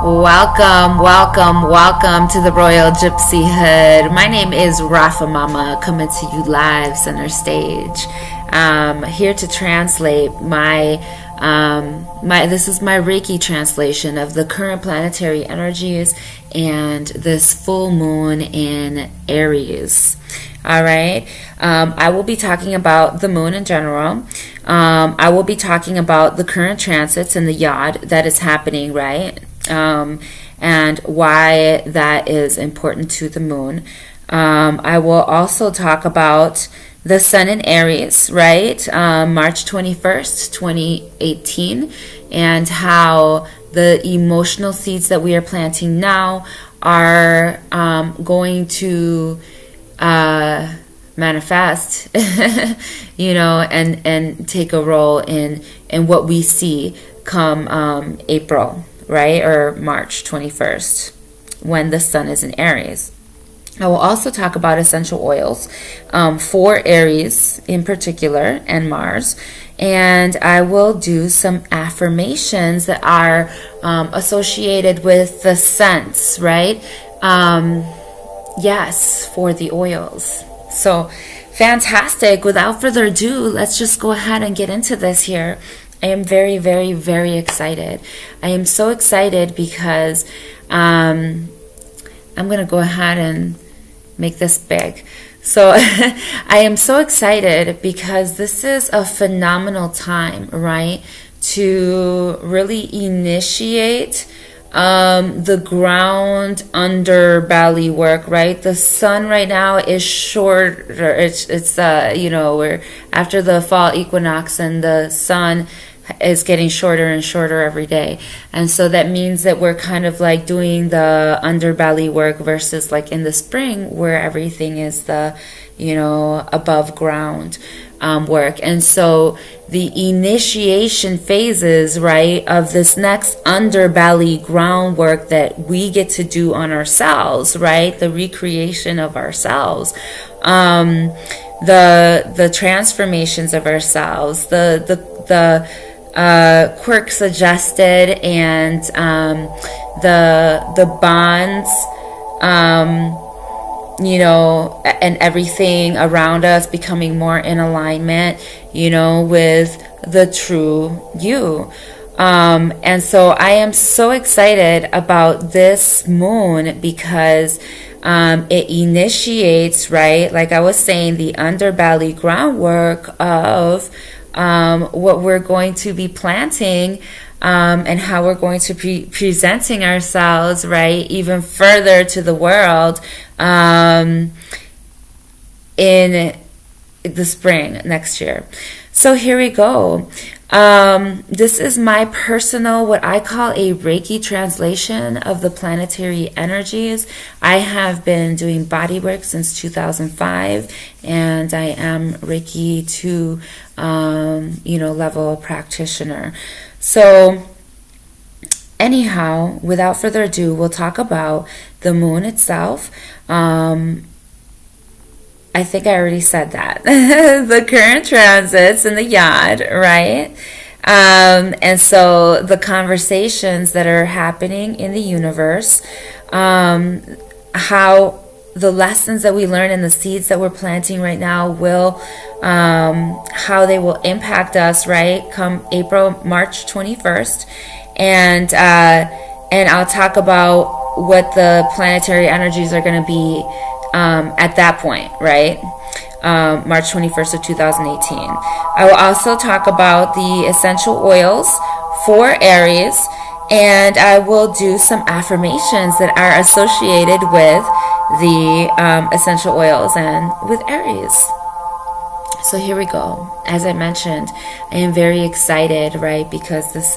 Welcome, welcome, welcome to the Royal Gypsy Hood. My name is Rafa Mama, coming to you live center stage. Here to translate this is my Reiki translation of the current planetary energies and this full moon in Aries. All right. I will be talking about the moon in general. I will be talking about the current transits and the yod that is happening, right? And why that is important to the moon. I will also talk about the sun in Aries, right? March 21st, 2018, and how the emotional seeds that we are planting now are going to manifest, and take a role in what we see come April, right? Or March 21st, when the sun is in Aries. I will also talk about essential oils for Aries in particular and Mars. And I will do some affirmations that are associated with the scents, right? Yes, for the oils. So fantastic. Without further ado, let's just go ahead and get into this here. I am very, very, very excited. I am so excited because I'm going to go ahead and make this big. So I am so excited because this is a phenomenal time, right? To really initiate the ground underbelly work, right? The sun right now is shorter. It's we're after the fall equinox, and the sun is getting shorter and shorter every day. And so that means that we're kind of like doing the underbelly work versus like in the spring where everything is the, above ground work. And so the initiation phases, right, of this next underbelly groundwork that we get to do on ourselves, right, the recreation of ourselves, the transformations of ourselves, the quirk suggested, and the bonds, and everything around us becoming more in alignment, with the true you. And so I am so excited about this moon because it initiates, right, like I was saying, the underbelly groundwork of what we're going to be planting, and how we're going to be presenting ourselves, right, even further to the world in the spring next year. So here we go. This is my personal, what I call a Reiki translation of the planetary energies. I have been doing body work since 2005, and I am Reiki 2, level practitioner. So anyhow, without further ado, we'll talk about the moon itself. I think I already said that. The current transits and the yod, right? And so the conversations that are happening in the universe, how the lessons that we learn and the seeds that we're planting right now will, how they will impact us, right? Come March 21st. And I'll talk about what the planetary energies are going to be at that point, right? March 21st of 2018. I will also talk about the essential oils for Aries, and I will do some affirmations that are associated with the essential oils and with Aries. So here we go. As I mentioned, I am very excited, right? Because this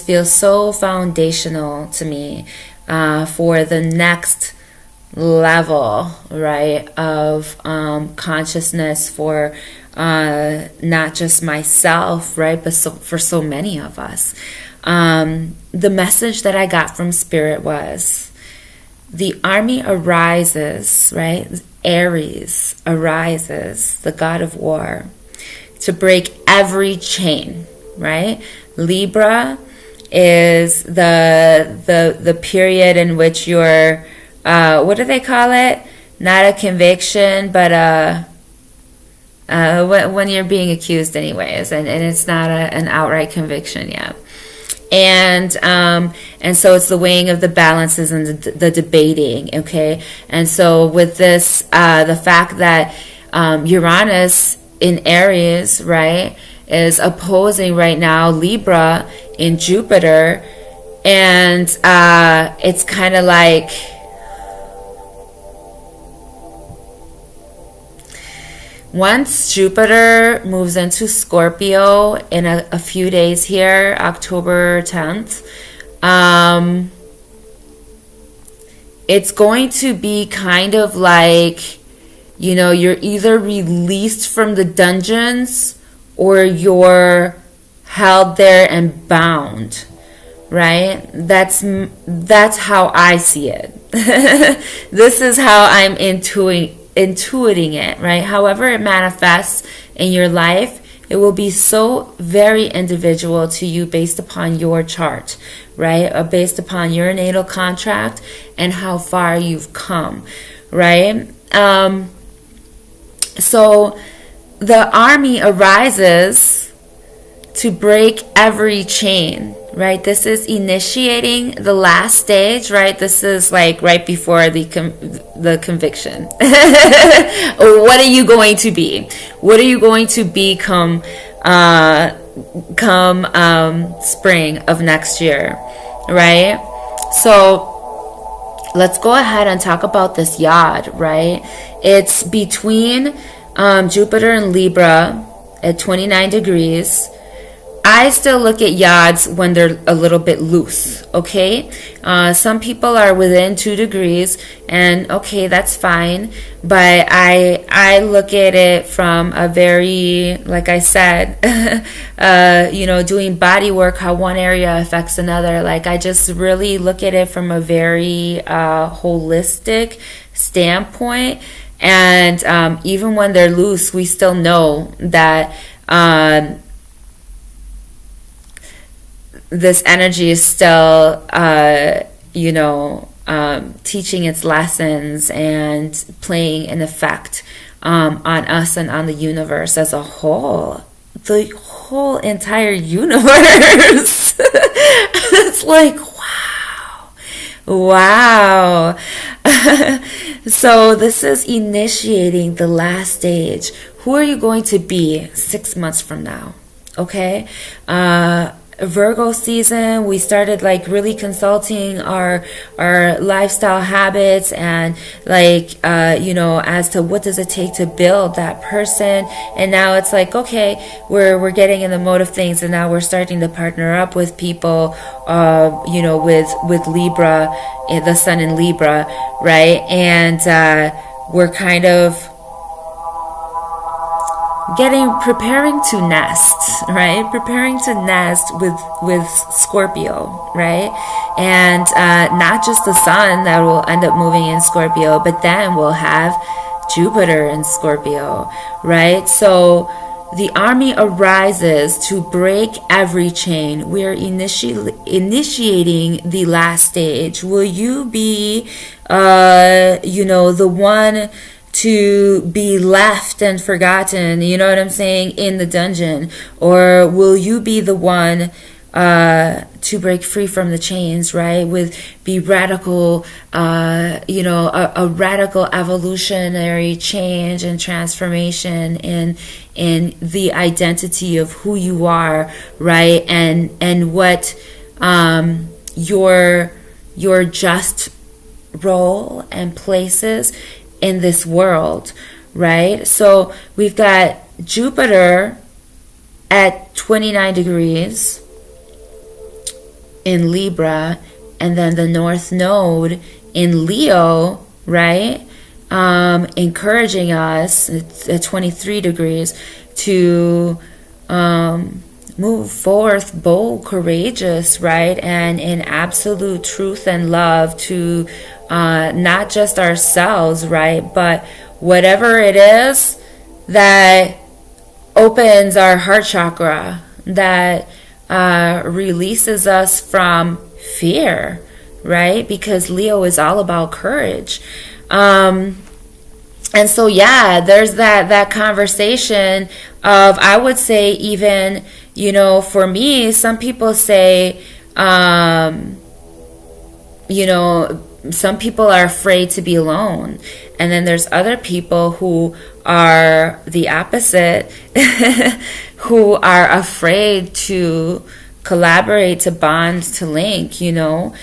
feels so foundational to me for the next level, right, of consciousness for not just myself, right, but for so many of us. The message that I got from Spirit was, the army arises, right? Aries arises, the god of war, to break every chain, right? Libra is the period in which you're, what do they call it? Not a conviction, but when you're being accused anyways, and it's not an outright conviction yet. And so it's the weighing of the balances and the debating, okay? And so with this, the fact that Uranus in Aries, right, is opposing right now Libra in Jupiter, and it's kind of like, once Jupiter moves into Scorpio in a few days here, October 10th, it's going to be kind of like, you're either released from the dungeons or you're held there and bound, right? That's how I see it. This is how I'm intuiting it, right? However it manifests in your life, it will be so very individual to you based upon your chart, right? Or based upon your natal contract and how far you've come, right? So the army arises to break every chain, right? This is initiating the last stage, right? This is like right before the conviction. What are you going to be? What are you going to be come spring of next year, right? So let's go ahead and talk about this yod, right? It's between Jupiter and Libra at 29 degrees. I still look at yods when they're a little bit loose, okay? Some people are within 2 degrees, and okay, that's fine. But I look at it from a very, like I said, doing body work, how one area affects another. Like, I just really look at it from a very holistic standpoint. And even when they're loose, we still know that this energy is still, teaching its lessons and playing an effect on us and on the universe as a whole. The whole entire universe. It's like, wow. So this is initiating the last stage. Who are you going to be 6 months from now? Okay? Virgo season, we started like really consulting our lifestyle habits and as to what does it take to build that person. And now it's like, okay, we're getting in the mode of things, and now we're starting to partner up with people with Libra, the sun in Libra, right? And we're kind of preparing to nest, right? Preparing to nest with Scorpio, right? And not just the sun that will end up moving in Scorpio, but then we'll have Jupiter in Scorpio, right? So the army arises to break every chain. We are initiating the last stage. Will you be, the one to be left and forgotten, you know what I'm saying, in the dungeon? Or will you be the one to break free from the chains, right? Be radical, a radical evolutionary change and transformation in the identity of who you are, right? And what your just role and places in this world, right? So we've got Jupiter at 29 degrees in Libra, and then the North Node in Leo, right? Encouraging us at 23 degrees to move forth bold, courageous, right? And in absolute truth and love to not just ourselves, right? But whatever it is that opens our heart chakra, that releases us from fear, right? Because Leo is all about courage. And so, yeah, there's that conversation of, I would say, even, you know, for me, some people say, you know, some people are afraid to be alone. And then there's other people who are the opposite, who are afraid to collaborate, to bond, to link, you know,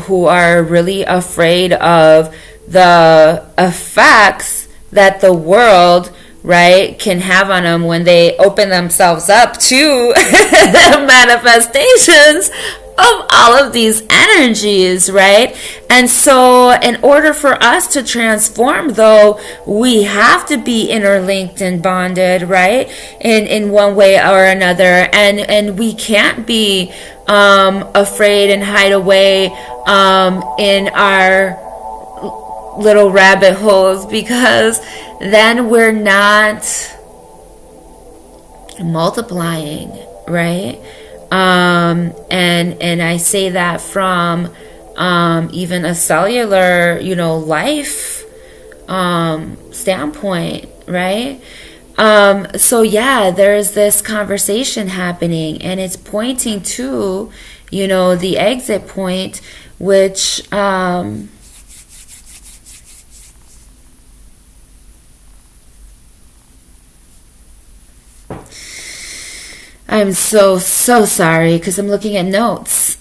who are really afraid of the effects that the world, right, can have on them when they open themselves up to manifestations of all of these energies, right? And so in order for us to transform, though, we have to be interlinked and bonded, right, in one way or another. And we can't be afraid and hide away in our little rabbit holes, because then we're not multiplying, right? And I say that from even a cellular, you know, life standpoint, right? So yeah, there's this conversation happening, and it's pointing to, you know, the exit point, which I'm so sorry, because I'm looking at notes.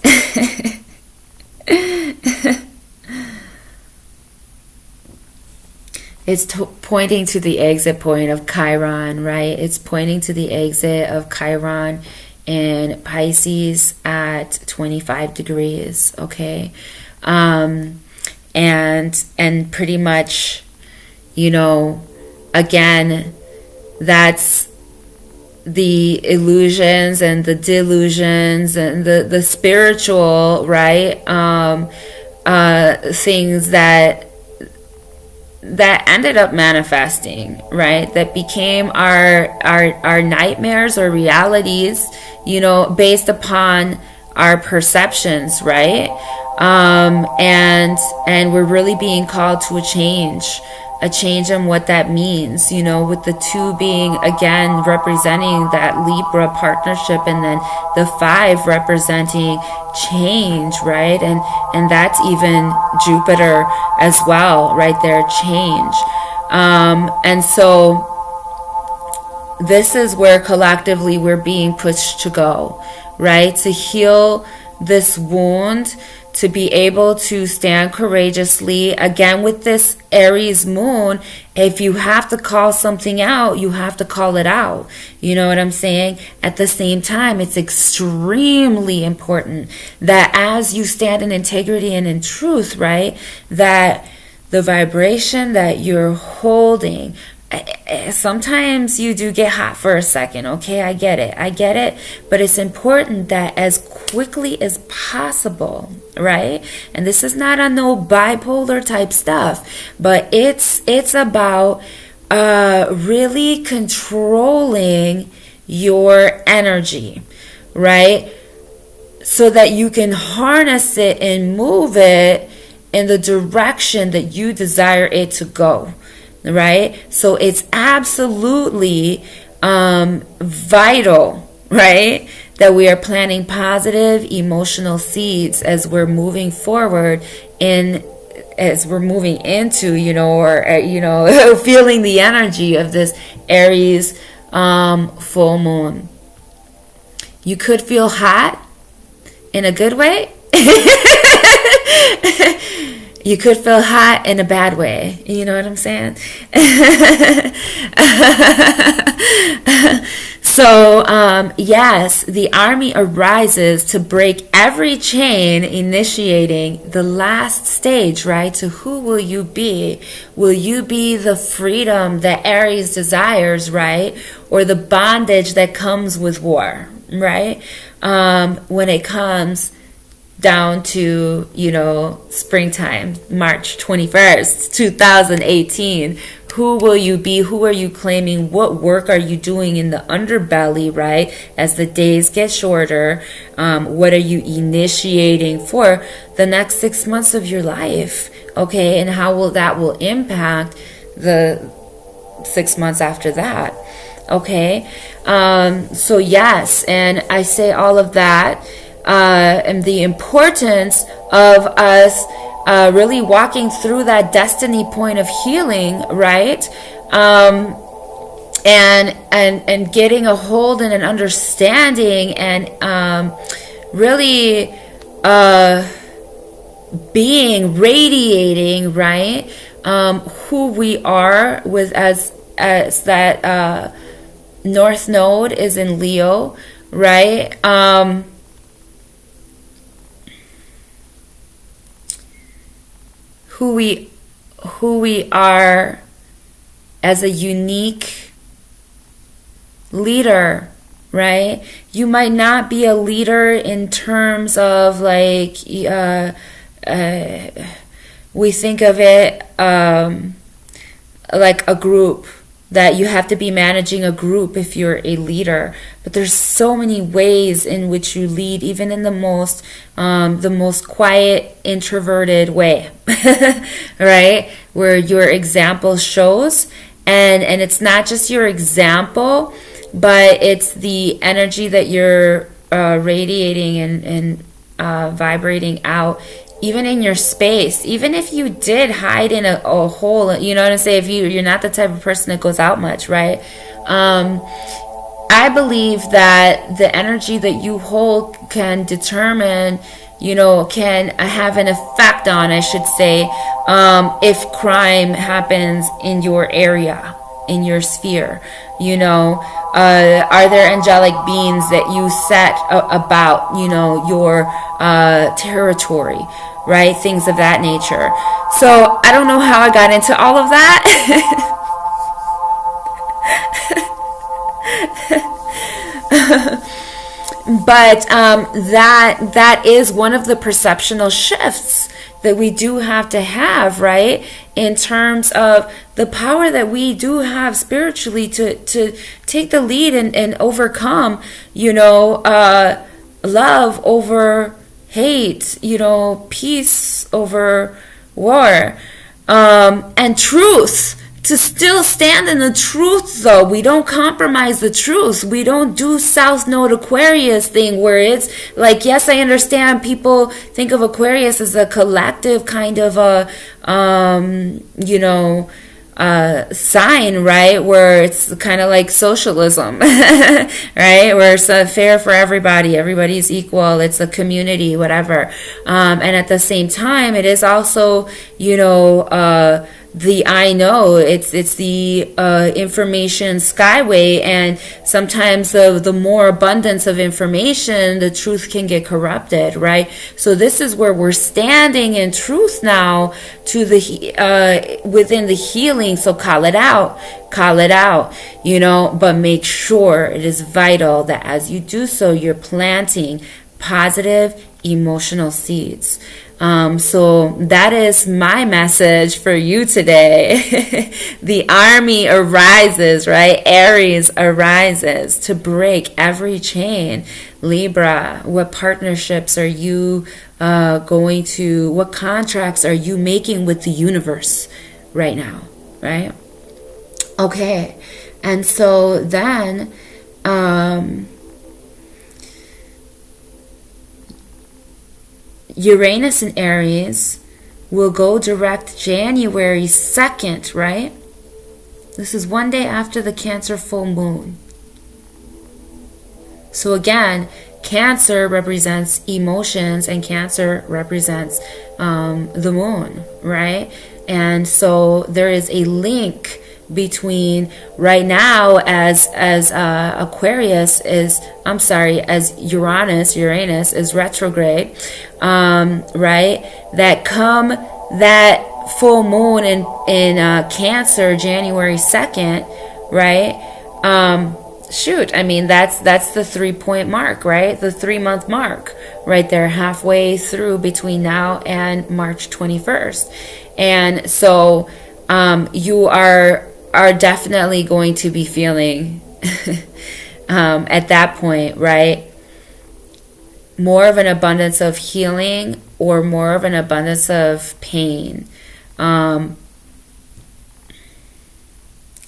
It's pointing to the exit point of Chiron, right? It's pointing to the exit of Chiron in Pisces at 25 degrees, okay? And pretty much, you know, again, that's the illusions and the delusions and the spiritual, right, things that ended up manifesting, right, that became our nightmares or realities, you know, based upon our perceptions, right? And we're really being called to a change in what that means, you know, with the 2 being, again, representing that Libra partnership, and then the 5 representing change, right? And that's even Jupiter as well, right there, change. And so this is where collectively we're being pushed to go, right? To heal this wound, to be able to stand courageously. Again, with this Aries moon, if you have to call something out, you have to call it out. You know what I'm saying? At the same time, it's extremely important that as you stand in integrity and in truth, right, that the vibration that you're holding, sometimes you do get hot for a second, okay? I get it, but it's important that as quickly as possible, right? And this is not on no bipolar type stuff, but it's about really controlling your energy, right? So that you can harness it and move it in the direction that you desire it to go. Right? So it's absolutely vital, right, that we are planting positive emotional seeds as we're moving forward as we're moving into, you know, or, you know, feeling the energy of this Aries full moon. You could feel hot in a good way. You could feel hot in a bad way. You know what I'm saying? So, yes, the army arises to break every chain, initiating the last stage, right? So who will you be? Will you be the freedom that Aries desires, right? Or the bondage that comes with war, right? When it comes down to, you know, springtime, March 21st, 2018, Who will you be? Who are you claiming? What work are you doing in the underbelly, right? As the days get shorter, what are you initiating for the next 6 months of your life? Okay, and how will impact the 6 months after that? Okay, so yes, and I say all of that, and the importance of us really walking through that destiny point of healing, right? And getting a hold and an understanding, and really radiating, right? Who we are with as that North Node is in Leo, right? Who we are as a unique leader, right? You might not be a leader in terms of like we think of it like a group, that you have to be managing a group if you're a leader. But there's so many ways in which you lead, even in the most quiet, introverted way, right? Where your example shows, and it's not just your example, but it's the energy that you're radiating and vibrating out. Even in your space, even if you did hide in a hole, you know what I'm saying? If you're not the type of person that goes out much, right? I believe that the energy that you hold can determine, can have an effect on, I should say, if crime happens in your area, in your sphere. Are there angelic beings that you set about, your territory, right? Things of that nature. So I don't know how I got into all of that. But that is one of the perceptual shifts that we do have to have, right? In terms of the power that we do have spiritually to take the lead and overcome, love over hate, peace over war, and truth. To still stand in the truth, though. We don't compromise the truth. We don't do South Node Aquarius thing where it's like, yes, I understand people think of Aquarius as a collective kind of a, sign, right? Where it's kind of like socialism, right? Where it's fair for everybody. Everybody's equal. It's a community, whatever. And at the same time, it is also, the I know, it's the information skyway, and sometimes the more abundance of information, the truth can get corrupted, right? So this is where we're standing in truth now to the within the healing. So call it out, but make sure it is vital that as you do so, you're planting positive emotional seeds. So that is my message for you today. The army arises, right? Aries arises to break every chain. Libra, what partnerships are you what contracts are you making with the universe right now, right? Okay, and so then, Uranus in Aries will go direct January 2nd, right? This is one day after the Cancer full moon. So again, Cancer represents emotions and Cancer represents the moon, right? And so there is a link between right now as Aquarius is, as Uranus is retrograde, right? That full moon in Cancer, January 2nd, right? That's the 3-point mark, right? The 3-month mark right there, halfway through between now and March 21st. And so you are definitely going to be feeling at that point, right? More of an abundance of healing or more of an abundance of pain. And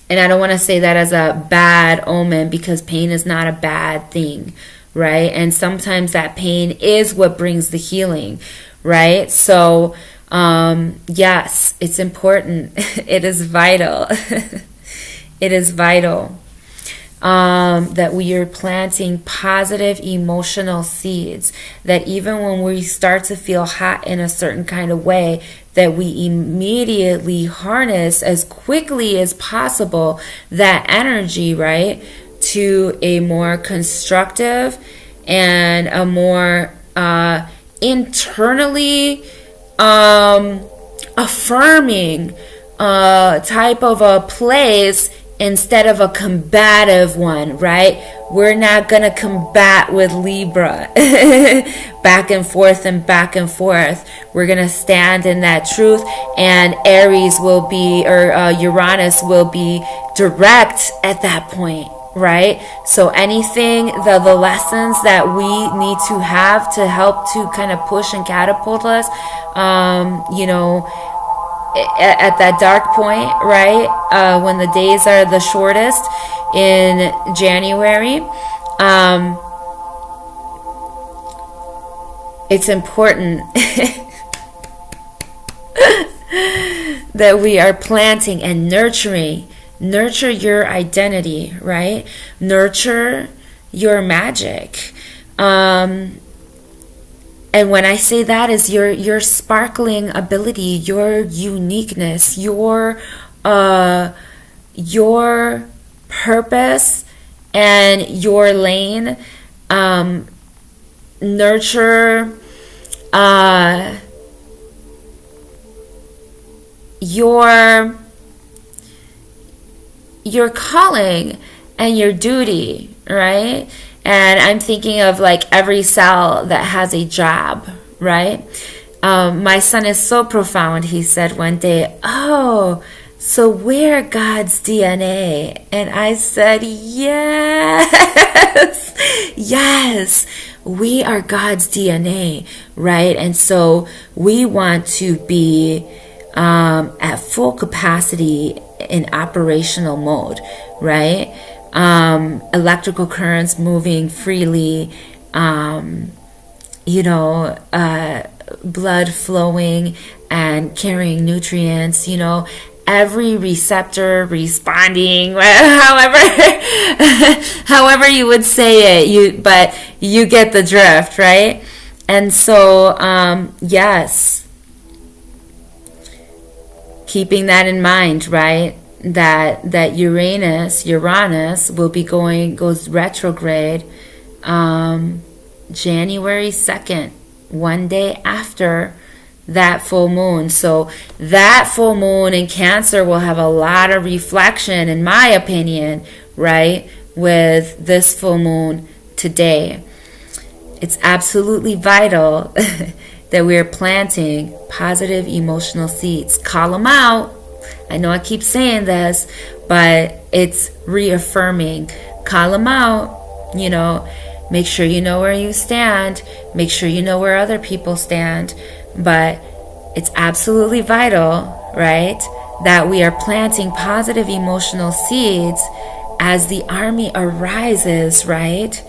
I don't want to say that as a bad omen, because pain is not a bad thing, right? And sometimes that pain is what brings the healing, right? So, yes, it's important. It is vital. It is vital. That we are planting positive emotional seeds, that even when we start to feel hot in a certain kind of way, that we immediately harness as quickly as possible that energy, right, to a more constructive and a more internally affirming type of a place, instead of a combative one, right? We're not going to combat with Libra back and forth and back and forth. We're going to stand in that truth, and Aries will be, or Uranus will be direct at that point, right? So anything, the lessons that we need to have to help to kind of push and catapult us, you know, at that dark point, right, when the days are the shortest in January, it's important that we are planting and nurturing. Nurture your identity, right? Nurture your magic. And when I say that, is your sparkling ability, your uniqueness, your purpose and your lane. Nurture your calling and your duty, right? And I'm thinking of like every cell that has a job, right? My son is so profound. He said one day, "Oh, so we're God's DNA." And I said, yes, yes, we are God's DNA, right? And so we want to be at full capacity in operational mode, right? Electrical currents moving freely, blood flowing and carrying nutrients, every receptor responding, however you would say it, but you get the drift, right? And so, yes, keeping that in mind, right? That Uranus will be goes retrograde January 2nd, one day after that full moon. So that full moon in Cancer will have a lot of reflection, in my opinion, right, with this full moon today. It's absolutely vital that we're planting positive emotional seeds. Call them out. I know I keep saying this, but it's reaffirming. Call them out, make sure you know where you stand, make sure you know where other people stand, but it's absolutely vital, right, that we are planting positive emotional seeds as the army arises, right,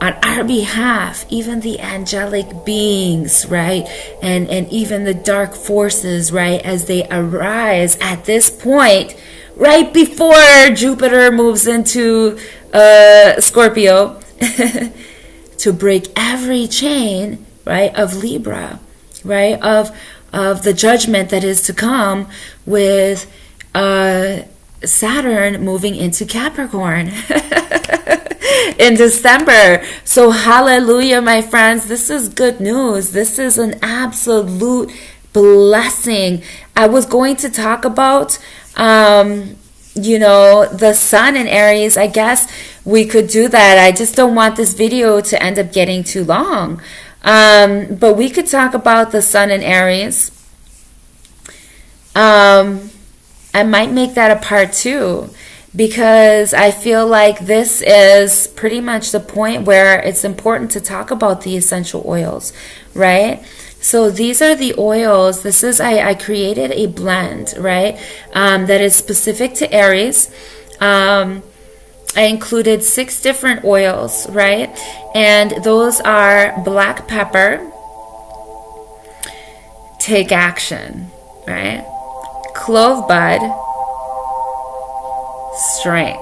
on our behalf, even the angelic beings, right, and even the dark forces, right, as they arise at this point, right before Jupiter moves into Scorpio, to break every chain, right, of Libra, right, of the judgment that is to come with Saturn moving into Capricorn in December. So hallelujah, my friends. This is good news. This is an absolute blessing. I was going to talk about, the sun in Aries. I guess we could do that. I just don't want this video to end up getting too long. But we could talk about the sun in Aries. I might make that a part 2, because I feel like this is pretty much the point where it's important to talk about the essential oils, right? So these are the oils. This is, I created a blend, right, that is specific to Aries. I included 6 different oils, right? And those are black pepper, take action, right? Clove bud, strength.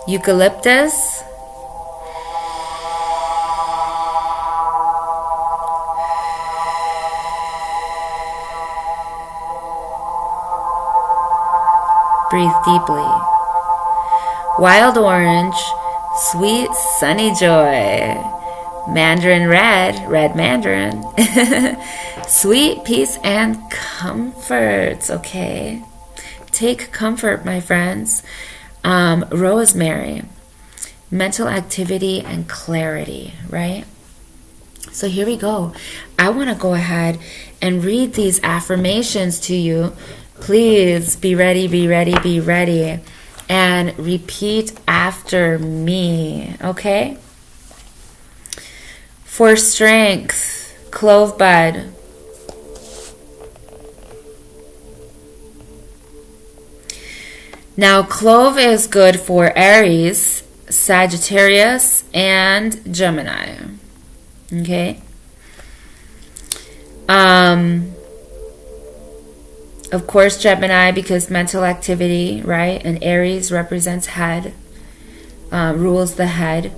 Eucalyptus, breathe deeply. Wild orange, sweet sunny joy. Mandarin red, red mandarin. Sweet peace and comfort, okay? Take comfort, my friends. Rosemary, mental activity and clarity, right? So here we go. I want to go ahead and read these affirmations to you. Please be ready, be ready, be ready. And repeat after me, okay? For strength, clove bud. Now, clove is good for Aries, Sagittarius, and Gemini. Okay? Of course, Gemini, because mental activity, right? And Aries represents head, rules the head.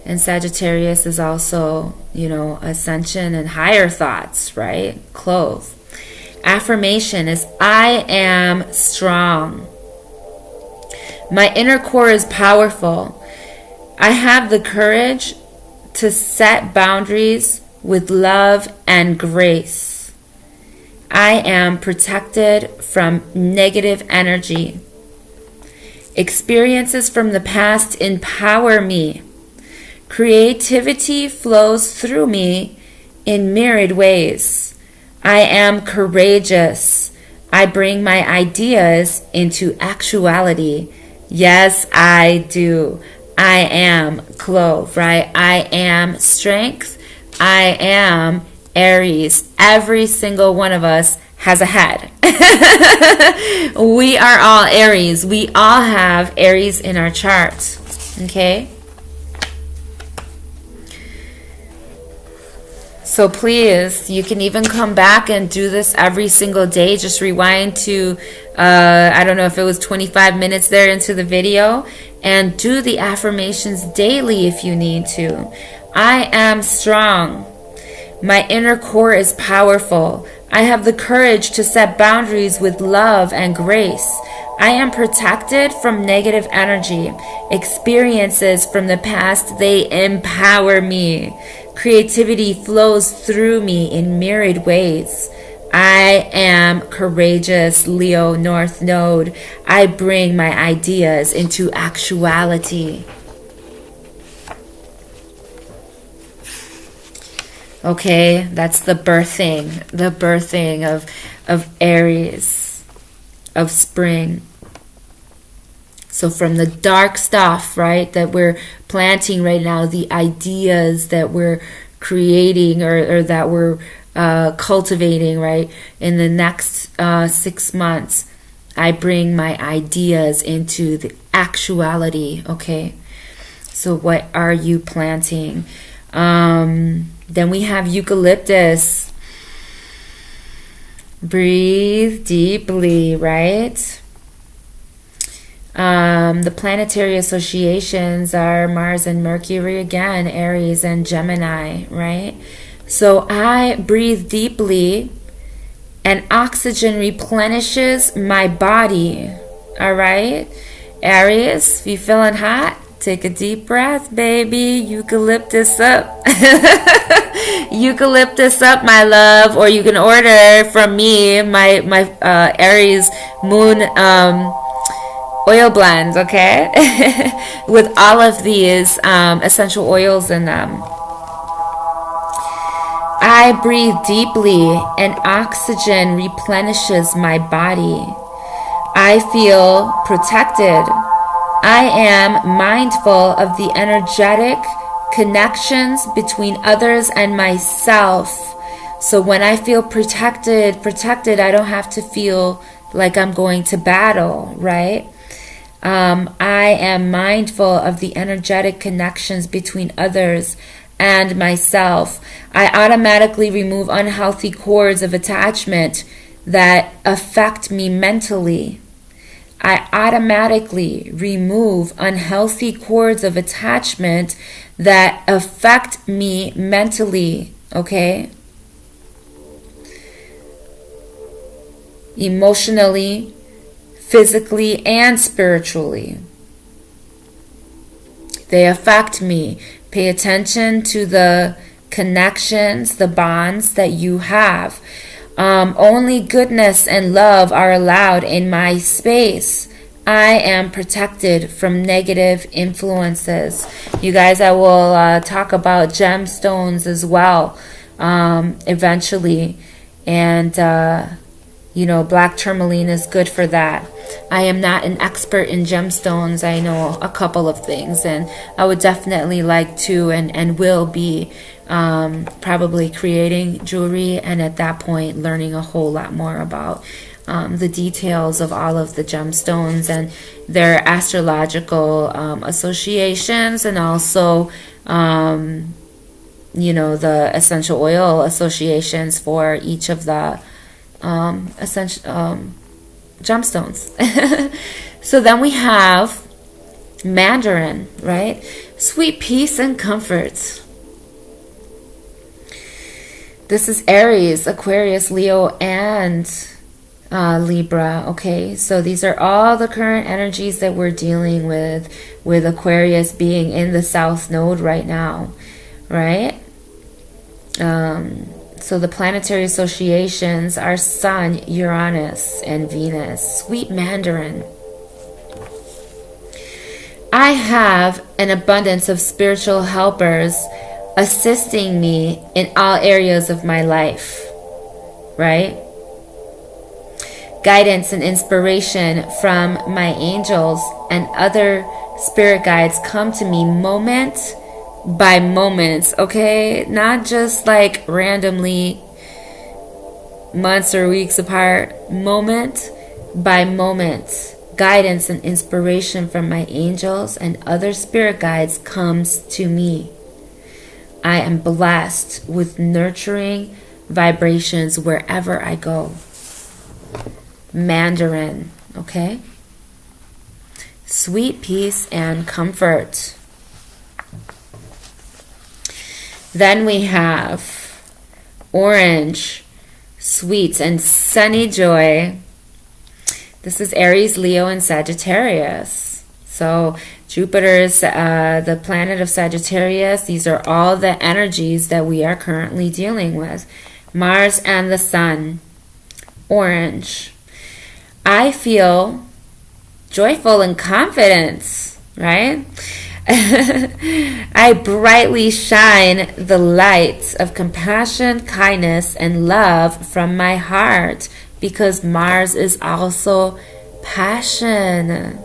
And Sagittarius is also, ascension and higher thoughts, right? Clove. Affirmation is, I am strong. My inner core is powerful. I have the courage to set boundaries with love and grace. I am protected from negative energy. Experiences from the past empower me. Creativity flows through me in myriad ways. I am courageous. I bring my ideas into actuality. Yes, I do. I am clove, right? I am strength. I am Aries. Every single one of us has a head. We are all Aries. We all have Aries in our chart. Okay? So please, you can even come back and do this every single day. Just rewind to, I don't know if it was 25 minutes there into the video, and do the affirmations daily if you need to. I am strong. My inner core is powerful. I have the courage to set boundaries with love and grace. I am protected from negative energy. Experiences from the past, they empower me. Creativity flows through me in myriad ways. I am courageous, Leo North Node. I bring my ideas into actuality. Okay, that's the birthing of Aries, of spring. So from the dark stuff, right, that we're planting right now, the ideas that we're creating or that we're cultivating, right, in the next 6 months, I bring my ideas into the actuality, okay? So what are you planting? Then we have eucalyptus. Breathe deeply, right? The planetary associations are Mars and Mercury again, Aries and Gemini, right? So I breathe deeply and oxygen replenishes my body, all right? Aries, if you feeling hot, take a deep breath, baby. Eucalyptus up. Eucalyptus up, my love. Or you can order from me my Aries moon oil blend, okay? With all of these essential oils in them. I breathe deeply and oxygen replenishes my body. I feel protected. I am mindful of the energetic connections between others and myself. So when I feel protected, I don't have to feel like I'm going to battle, right? I am mindful of the energetic connections between others and myself. I automatically remove unhealthy cords of attachment that affect me mentally. I automatically remove unhealthy cords of attachment that affect me mentally, okay? Emotionally, physically, and spiritually. They affect me. Pay attention to the connections, the bonds that you have. Only goodness and love are allowed in my space. I am protected from negative influences. You guys, I will talk about gemstones as well eventually. And, black tourmaline is good for that. I am not an expert in gemstones. I know a couple of things, and I would definitely like to and will be probably creating jewelry, and at that point learning a whole lot more about the details of all of the gemstones and their astrological associations, and also the essential oil associations for each of the essential gemstones. So then we have Mandarin, right? Sweet peace and comfort. This is Aries, Aquarius, Leo, and Libra. Okay, so these are all the current energies that we're dealing with Aquarius being in the South Node right now, right? So the planetary associations are Sun, Uranus, and Venus. Sweet Mandarin. I have an abundance of spiritual helpers assisting me in all areas of my life, right? Guidance and inspiration from my angels and other spirit guides come to me moment by moments, okay? Not just like randomly months or weeks apart, moment by moment. Guidance and inspiration from my angels and other spirit guides comes to me. I am blessed with nurturing vibrations wherever I go. Mandarin, okay? Sweet peace and comfort. Then we have orange, sweet and sunny joy. This is Aries, Leo, and Sagittarius. So Jupiter is the planet of Sagittarius. These are all the energies that we are currently dealing with. Mars and the Sun. Orange. I feel joyful and confident, right? I brightly shine the light of compassion, kindness, and love from my heart, because Mars is also passion.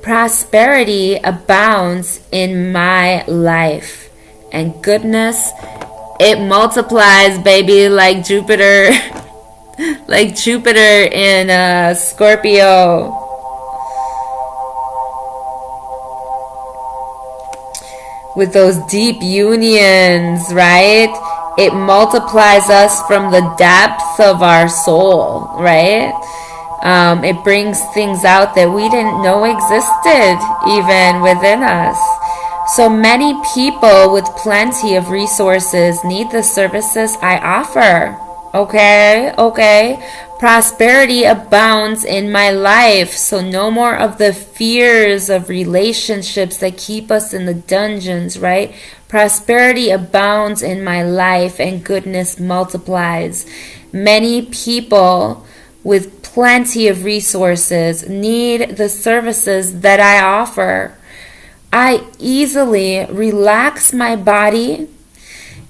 Prosperity abounds in my life, and goodness, it multiplies, baby, like Jupiter, like Jupiter in Scorpio. With those deep unions, right? It multiplies us from the depths of our soul, right? It brings things out that we didn't know existed even within us. So many people with plenty of resources need the services I offer. Okay. Prosperity abounds in my life, so no more of the fears of relationships that keep us in the dungeons, right? Prosperity abounds in my life, and goodness multiplies. Many people with plenty of resources need the services that I offer. I easily relax my body.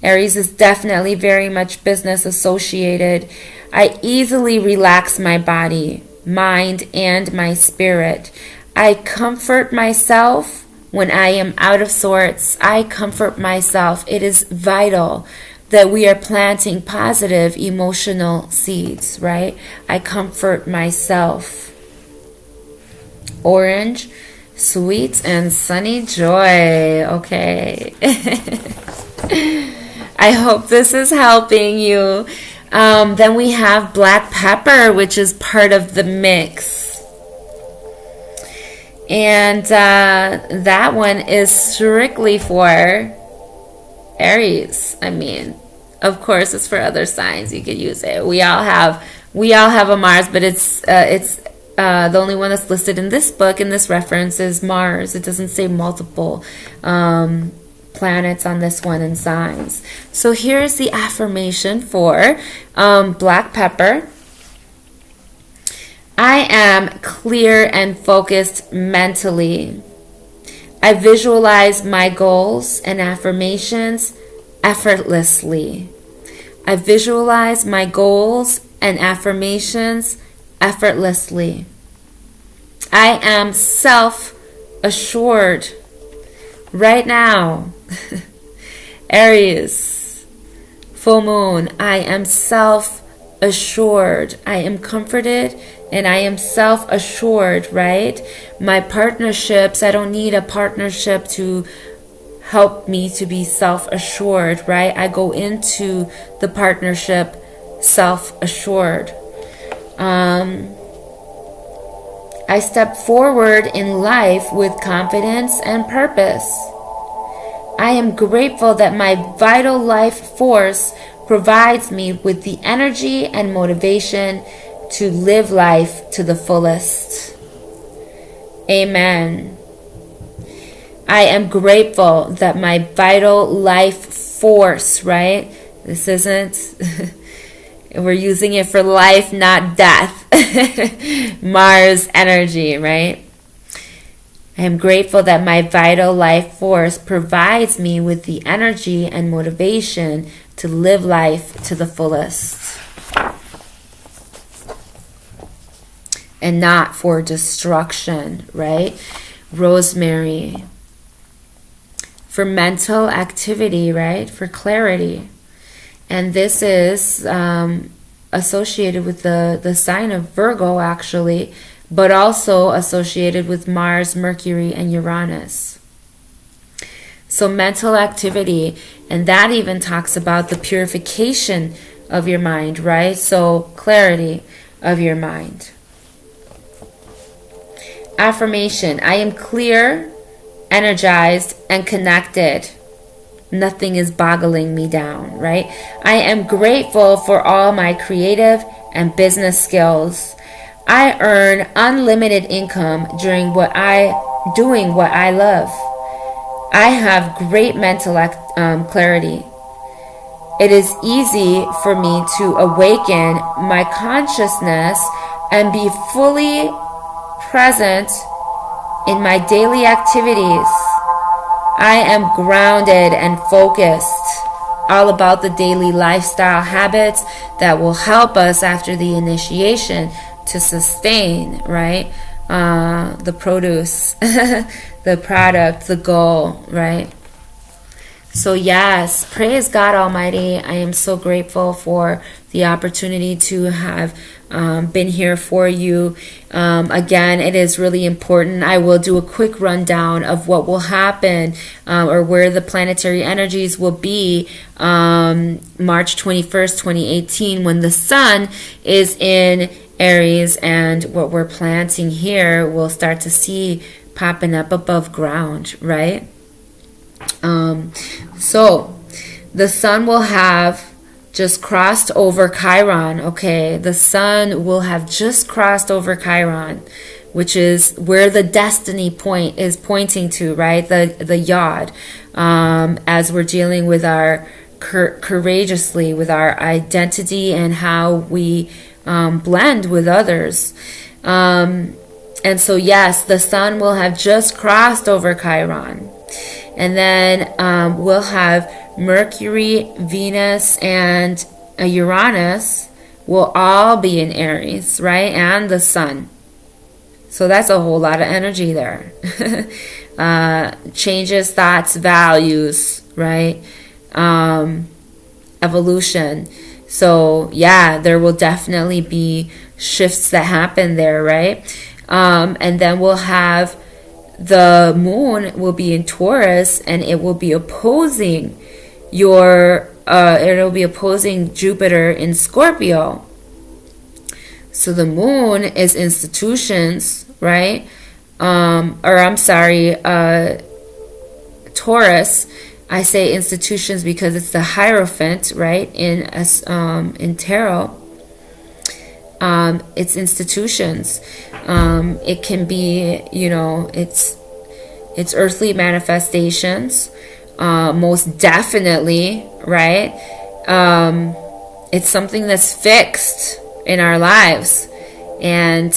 Aries is definitely very much business associated. I easily relax my body mind, and my spirit. I comfort myself when I am out of sorts. I comfort myself. It is vital that we are planting positive emotional seeds, right? I comfort myself. Orange, sweet and sunny joy. Okay. I hope this is helping you. Then we have black pepper, which is part of the mix. And that one is strictly for Aries. I mean, of course, it's for other signs. You could use it. We all have a Mars, but it's the only one that's listed in this book, in this reference, is Mars. It doesn't say multiple planets on this one in signs. So here's the affirmation for black pepper. I am clear and focused mentally. I visualize my goals and affirmations effortlessly. I visualize my goals and affirmations effortlessly. I am self-assured right now. Aries, full moon, I am self-assured. I am comforted and I am self-assured, right? My partnerships, I don't need a partnership to help me to be self-assured, right? I go into the partnership self-assured. I step forward in life with confidence and purpose. I am grateful that my vital life force provides me with the energy and motivation to live life to the fullest. Amen. I am grateful that my vital life force, right? This isn't, we're using it for life, not death. Mars energy, right? I am grateful that my vital life force provides me with the energy and motivation to live life to the fullest. And not for destruction, right? Rosemary. For mental activity, right? For clarity. And this is associated with the sign of Virgo, actually, but also associated with Mars, Mercury, and Uranus. So mental activity, and that even talks about the purification of your mind, right? So clarity of your mind. Affirmation, I am clear, energized, and connected. Nothing is boggling me down, right? I am grateful for all my creative and business skills. I earn unlimited income doing what I love. I have great mental clarity. It is easy for me to awaken my consciousness and be fully present in my daily activities. I am grounded and focused. All about the daily lifestyle habits that will help us after the initiation to sustain, right? The produce, the product, the goal, right? So yes, praise God Almighty. I am so grateful for the opportunity to have been here for you. Again, it is really important. I will do a quick rundown of what will happen or where the planetary energies will be March 21st, 2018, when the sun is in Aries, and what we're planting here we'll start to see popping up above ground, right? So the sun will have just crossed over Chiron, okay? The sun will have just crossed over Chiron, which is where the destiny point is pointing to, right? The yod, as we're dealing with our courageously with our identity and how we blend with others. And so yes, the sun will have just crossed over Chiron. And then we'll have Mercury, Venus, and Uranus will all be in Aries, right? And the sun. So that's a whole lot of energy there. Changes, thoughts, values, right? Evolution. So yeah, there will definitely be shifts that happen there, right? And then we'll have the moon will be in Taurus, and it will be opposing it'll be opposing Jupiter in Scorpio. So the moon is institutions, right? Taurus. I say institutions because it's the Hierophant, right? In tarot, it's institutions. It can be, it's earthly manifestations, most definitely, right? It's something that's fixed in our lives and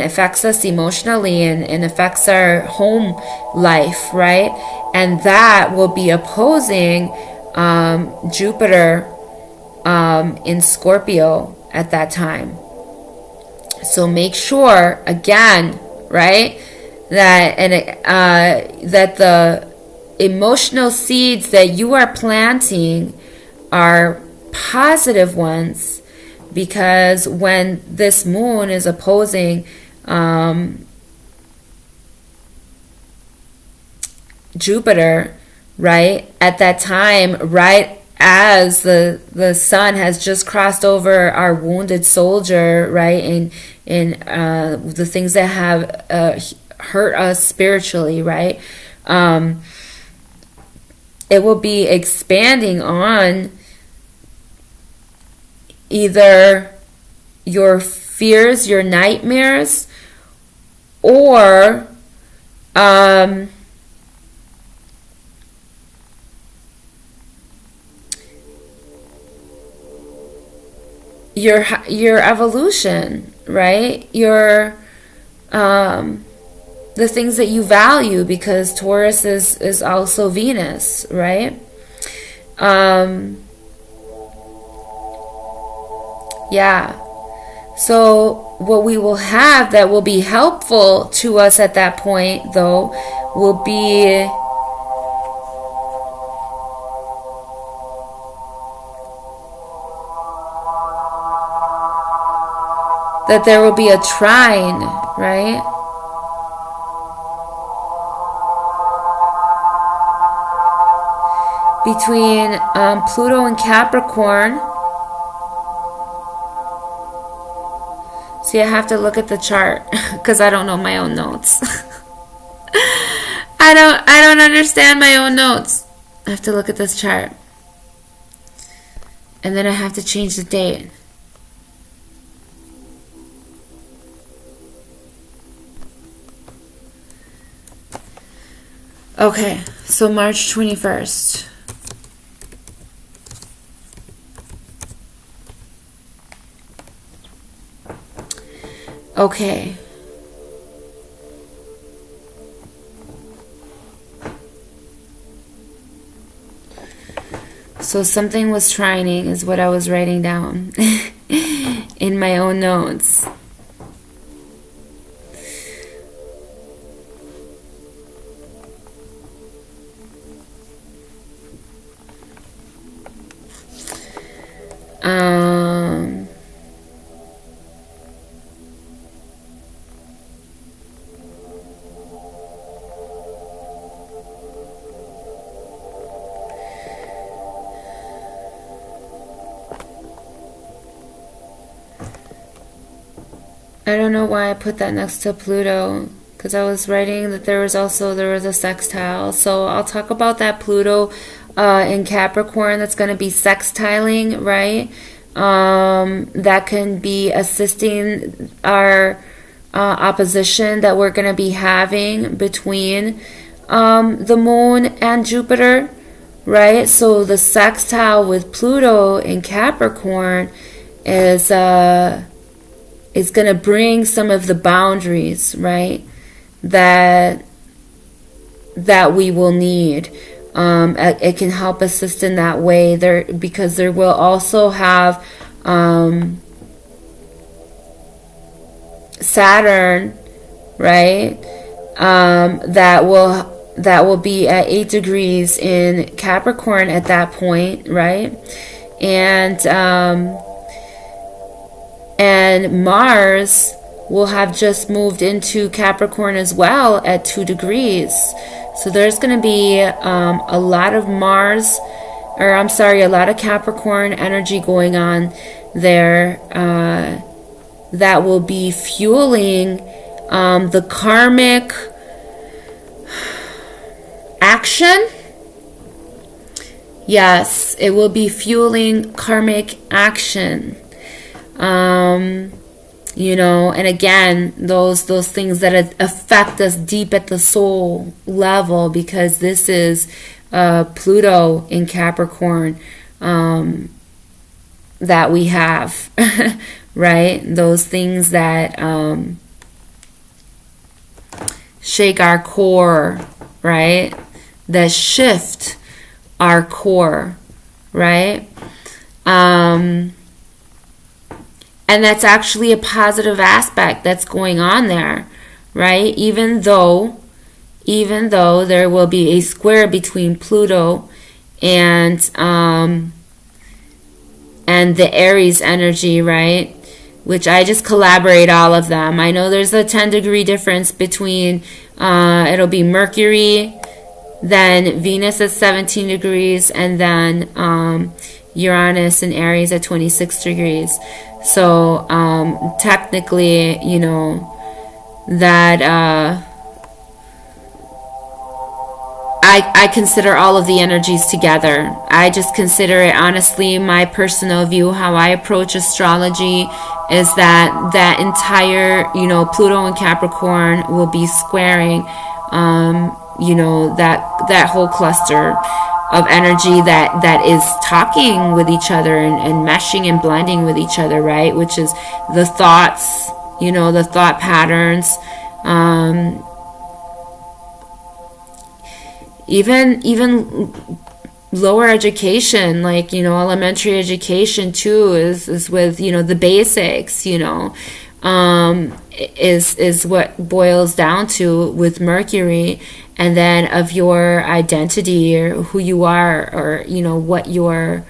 affects us emotionally and affects our home life, right? And that will be opposing Jupiter in Scorpio at that time. So make sure, again, right, that the emotional seeds that you are planting are positive ones, because when this moon is opposing Jupiter, right, at that time, right as the sun has just crossed over our wounded soldier, right, in the things that have hurt us spiritually, right, it will be expanding on either your fears, your nightmares, or your evolution, right? Your the things that you value, because Taurus is also Venus, right? Yeah. So what we will have that will be helpful to us at that point, though, will be that there will be a trine, right? Between Pluto and Capricorn. See, I have to look at the chart because I don't know my own notes. I don't understand my own notes. I have to look at this chart. And then I have to change the date. Okay, so March 21st. Okay. So something was trining is what I was writing down in my own notes. I don't know why I put that next to Pluto, because I was writing that there was a sextile. So I'll talk about that Pluto in Capricorn that's going to be sextiling, right? That can be assisting our opposition that we're going to be having between the moon and Jupiter, right? So the sextile with Pluto in Capricorn is going to bring some of the boundaries, right, that we will need. It can help assist in that way there, because there will also have Saturn, right? That will be at 8 degrees in Capricorn at that point, right? And Mars will have just moved into Capricorn as well at 2 degrees. So there's going to be a lot of a lot of Capricorn energy going on there that will be fueling the karmic action. Yes, it will be fueling karmic action. And again, those things that affect us deep at the soul level, because this is Pluto in Capricorn that we have, right? Those things that shake our core, right? That shift our core, right? And that's actually a positive aspect that's going on there, right? Even though there will be a square between Pluto and the Aries energy, right? Which I just collaborate all of them. I know there's a 10-degree difference between, it'll be Mercury, then Venus at 17 degrees, and then Uranus and Aries at 26 degrees. So technically, that I consider all of the energies together. I just consider it, honestly, my personal view, how I approach astrology is that entire, Pluto and Capricorn will be squaring, that whole cluster of energy that is talking with each other and meshing and blending with each other, right? Which is the thoughts, the thought patterns, even lower education, like, elementary education too is with, the basics, is what boils down to with Mercury, and then of your identity or who you are, or what you're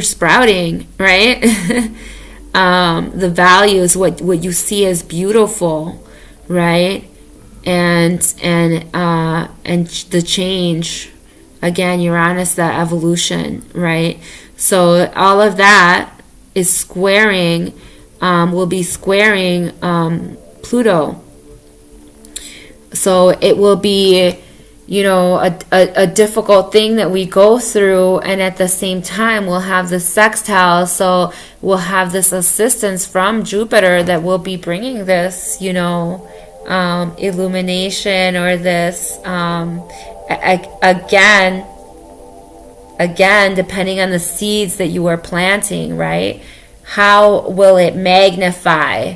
sprouting, right? The values, what you see as beautiful, right? And the change, again, Uranus, that evolution, right? So all of that is squaring, will be squaring Pluto. So it will be, a difficult thing that we go through, and at the same time we'll have the sextile, so we'll have this assistance from Jupiter that will be bringing this, illumination, or this, again, depending on the seeds that you are planting, right? How will it magnify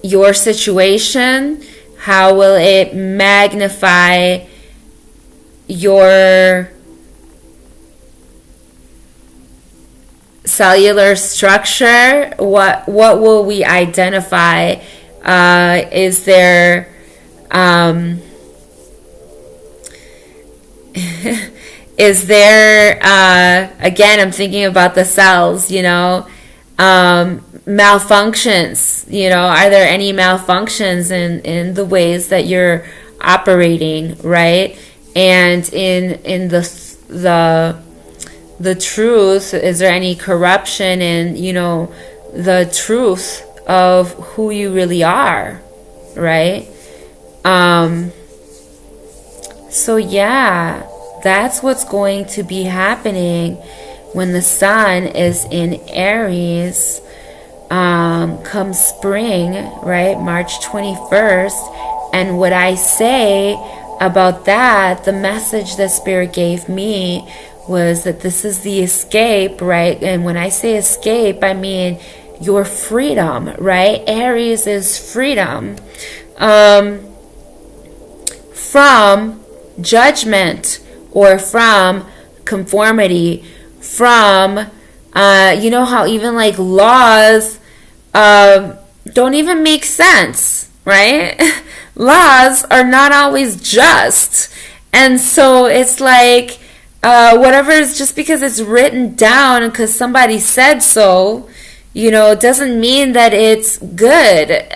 your situation? How will it magnify your cellular structure? What will we identify? Is there is there again, I'm thinking about the cells, malfunctions, are there any malfunctions in the ways that you're operating, right? And in the truth, is there any corruption in, the truth of who you really are, right? So yeah, that's what's going to be happening when the sun is in Aries, come spring, right? March 21st. And what I say about that, the message that Spirit gave me was that this is the escape, right? And when I say escape, I mean your freedom, right? Aries is freedom from judgment or from conformity from, you know how even like laws don't even make sense, right? Laws are not always just. And so it's like, whatever is just because it's written down and because somebody said so, you know, doesn't mean that it's good.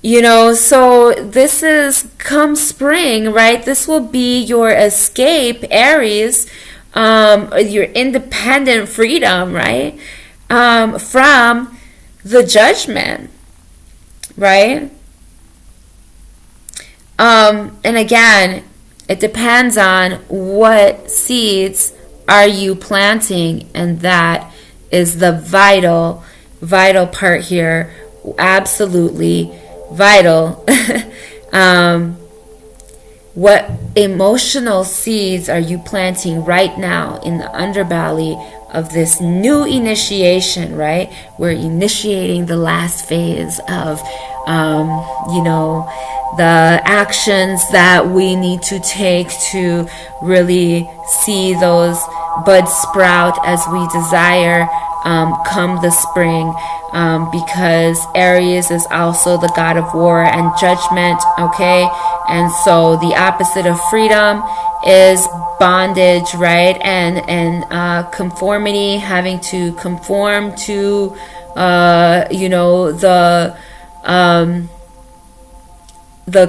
You know, so this is come spring, right? This will be your escape, Aries, your independent freedom, right? From the judgment, right? And again, it depends on what seeds are you planting, and that is the vital part here. Absolutely vital. What emotional seeds are you planting right now in the underbelly of this new initiation, right? We're initiating the last phase of, you know, the actions that we need to take to really see those buds sprout as we desire come the spring, because Aries is also the god of war and judgment, okay? And so the opposite of freedom is bondage, right? And conformity, having to conform to, you know, the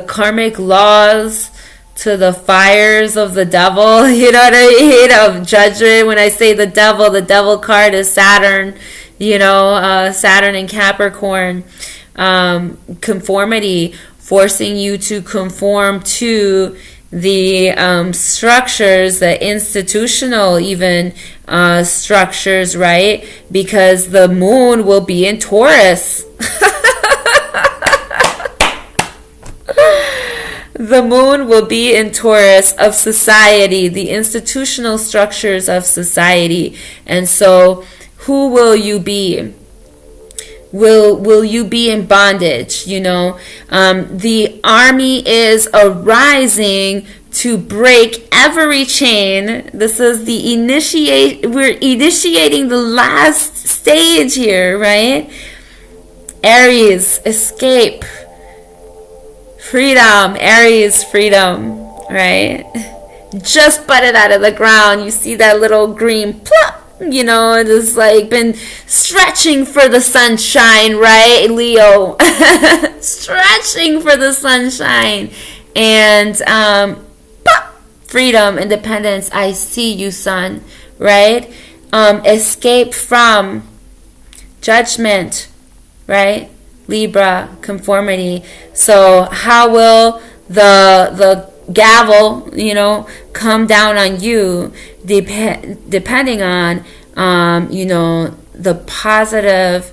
karmic laws, to the fires of the devil, you know what I mean, of judgment. When I say the devil card is Saturn, you know, Saturn in Capricorn. Conformity, forcing you to conform to the structures, the institutional even structures, right? Because the moon will be in Taurus. The moon will be in Taurus of society, the institutional structures of society. And so who will you be? Will you be in bondage? You know, the army is arising to break every chain. This is the we're initiating the last stage here, right? Aries, escape. Freedom, Aries, freedom, right? Just butted out of the ground. You see that little green plop, you know, it is like been stretching for the sunshine, right, Leo? Stretching for the sunshine. And pop, freedom, independence. I see you, sun, right? Escape from judgment, right? Libra, conformity. So how will the gavel, you know, come down on you, depending on, you know, the positive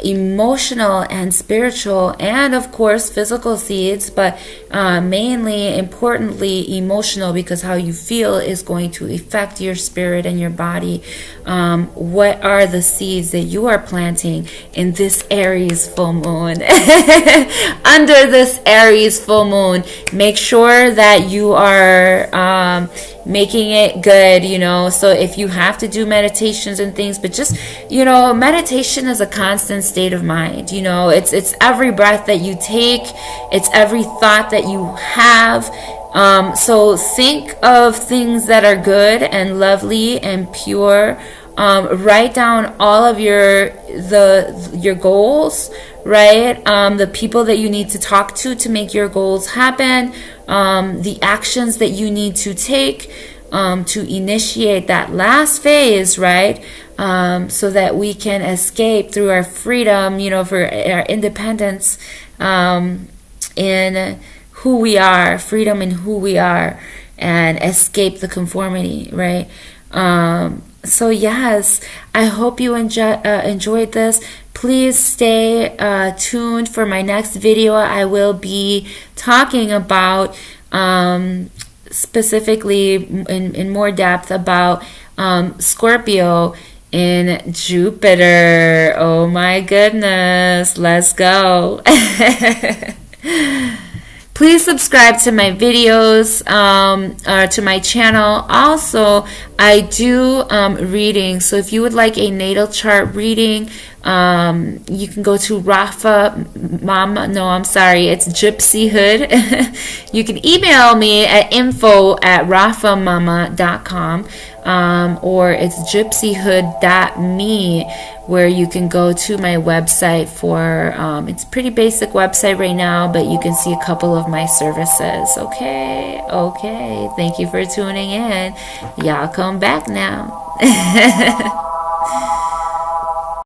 emotional and spiritual and of course physical seeds, but mainly importantly emotional, because how you feel is going to affect your spirit and your body. What are the seeds that you are planting in this Aries full moon? Under this Aries full moon, make sure that you are making it good, you know. So if you have to do meditations and things, but just, you know, meditation is a constant state of mind, you know. It's every breath that you take, it's every thought that you have. So think of things that are good and lovely and pure. Write down all of your goals, right? The people that you need to talk to make your goals happen. The actions that you need to take to initiate that last phase, right? So that we can escape through our freedom, you know, for our independence in who we are, freedom in who we are, and escape the conformity, right? So yes, I hope you enjoyed this. Please stay tuned for my next video. I will be talking about specifically in more depth about Scorpio in Jupiter. Oh my goodness, let's go. Please subscribe to my videos, or to my channel. Also, I do readings. So if you would like a natal chart reading, you can go to Rafa Mama. No, I'm sorry. It's Gypsy Hood. You can email me at info@rafamama.com, or it's gypsyhood.me, where you can go to my website for, it's a pretty basic website right now, but you can see a couple of my services. Okay. Thank you for tuning in. Y'all come back now.